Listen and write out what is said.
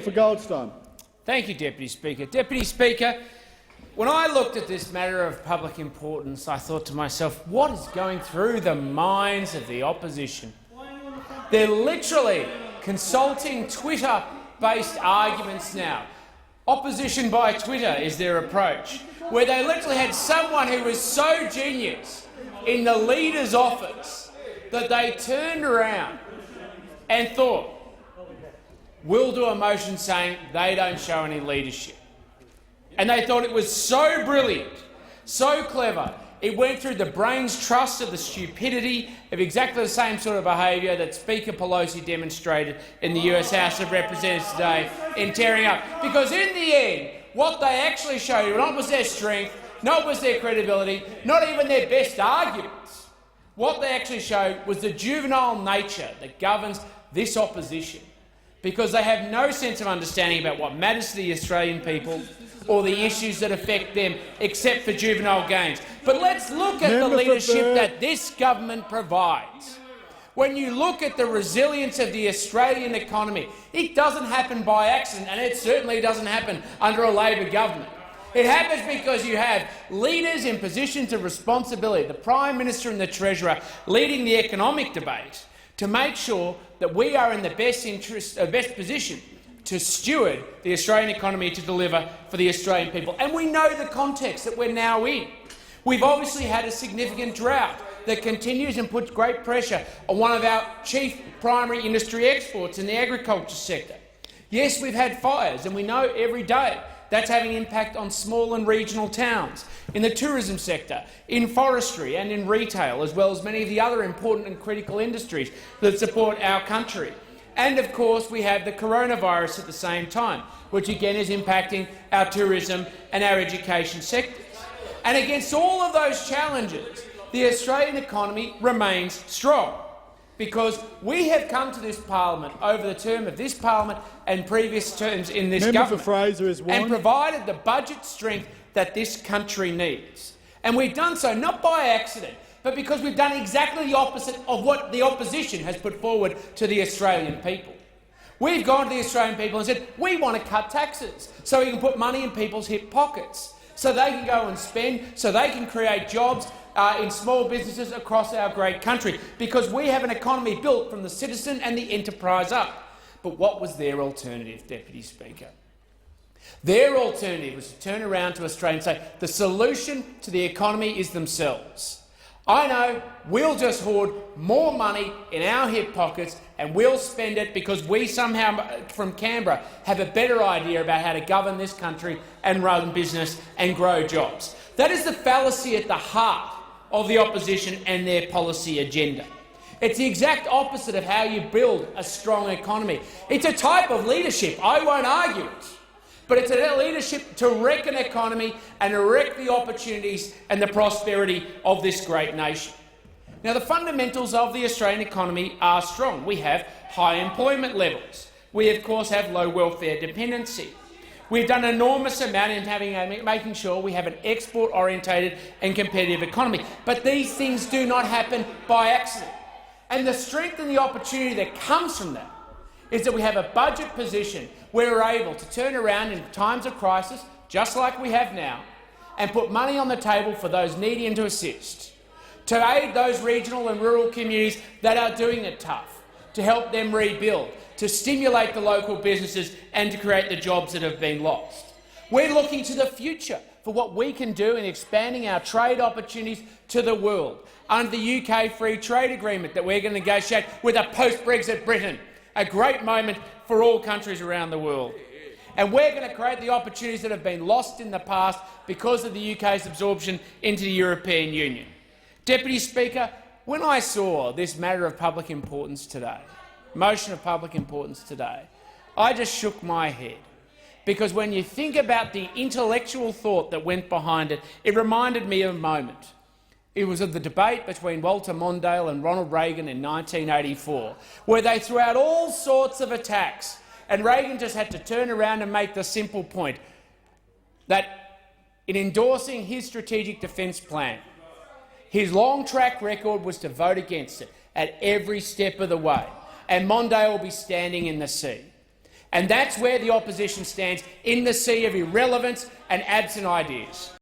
For Goldstein. Thank you, Deputy Speaker. Deputy Speaker, when I looked at this matter of public importance, I thought to myself, what is going through the minds of the opposition? They're literally consulting Twitter-based arguments now. Opposition by Twitter is their approach, where they literally had someone who was so genius in the leader's office that they turned around and thought, we'll do a motion saying they don't show any leadership. And they thought it was so brilliant, so clever, it went through the brain's trust of the stupidity of exactly the same sort of behaviour that Speaker Pelosi demonstrated in the US House of Representatives today in tearing up. Because in the end, what they actually showed, not was their strength, not was their credibility, not even their best arguments. What they actually showed was the juvenile nature that governs this opposition, because they have no sense of understanding about what matters to the Australian people or the issues that affect them, except for juvenile gains. But let's look at the leadership that this government provides. When you look at the resilience of the Australian economy, it doesn't happen by accident, and it certainly doesn't happen under a Labor government. It happens because you have leaders in positions of responsibility, the Prime Minister and the Treasurer, leading the economic debate to make sure that we are in the best position to steward the Australian economy to deliver for the Australian people. And we know the context that we're now in. We've obviously had a significant drought that continues and puts great pressure on one of our chief primary industry exports in the agriculture sector. Yes, we've had fires, and we know every day that's having impact on small and regional towns, in the tourism sector, in forestry and in retail, as well as many of the other important and critical industries that support our country. And of course we have the coronavirus at the same time, which again is impacting our tourism and our education sectors. And against all of those challenges, the Australian economy remains strong, because we have come to this parliament over the term of this parliament and previous terms in this government and provided the budget strength that this country needs. And we've done so not by accident, but because we've done exactly the opposite of what the opposition has put forward to the Australian people. We've gone to the Australian people and said, we want to cut taxes so we can put money in people's hip pockets, so they can go and spend, so they can create jobs in small businesses across our great country, because we have an economy built from the citizen and the enterprise up. But what was their alternative, Deputy Speaker? Their alternative was to turn around to Australia and say the solution to the economy is themselves. I know we'll just hoard more money in our hip pockets and we'll spend it because we somehow from Canberra have a better idea about how to govern this country and run business and grow jobs. That is the fallacy at the heart of the opposition and their policy agenda. It's the exact opposite of how you build a strong economy. It's a type of leadership, I won't argue it, but it's a leadership to wreck an economy and to wreck the opportunities and the prosperity of this great nation. Now, the fundamentals of the Australian economy are strong. We have high employment levels. We, of course, have low welfare dependency. We've done an enormous amount in making sure we have an export-orientated and competitive economy. But these things do not happen by accident. And the strength and the opportunity that comes from that is that we have a budget position where we're able to turn around in times of crisis, just like we have now, and put money on the table for those needing to assist, to aid those regional and rural communities that are doing it tough, to help them rebuild, to stimulate the local businesses and to create the jobs that have been lost. We're looking to the future for what we can do in expanding our trade opportunities to the world under the UK Free Trade Agreement that we're going to negotiate with a post-Brexit Britain, a great moment for all countries around the world. And we're going to create the opportunities that have been lost in the past because of the UK's absorption into the European Union. Deputy Speaker, when I saw this matter of public importance today, motion of public importance today, I just shook my head, because when you think about the intellectual thought that went behind it, it reminded me of a moment. It was of the debate between Walter Mondale and Ronald Reagan in 1984, where they threw out all sorts of attacks, and Reagan just had to turn around and make the simple point that in endorsing his strategic defence plan, his long track record was to vote against it at every step of the way, and Mondale will be standing in the sea. And that's where the opposition stands, in the sea of irrelevance and absent ideas.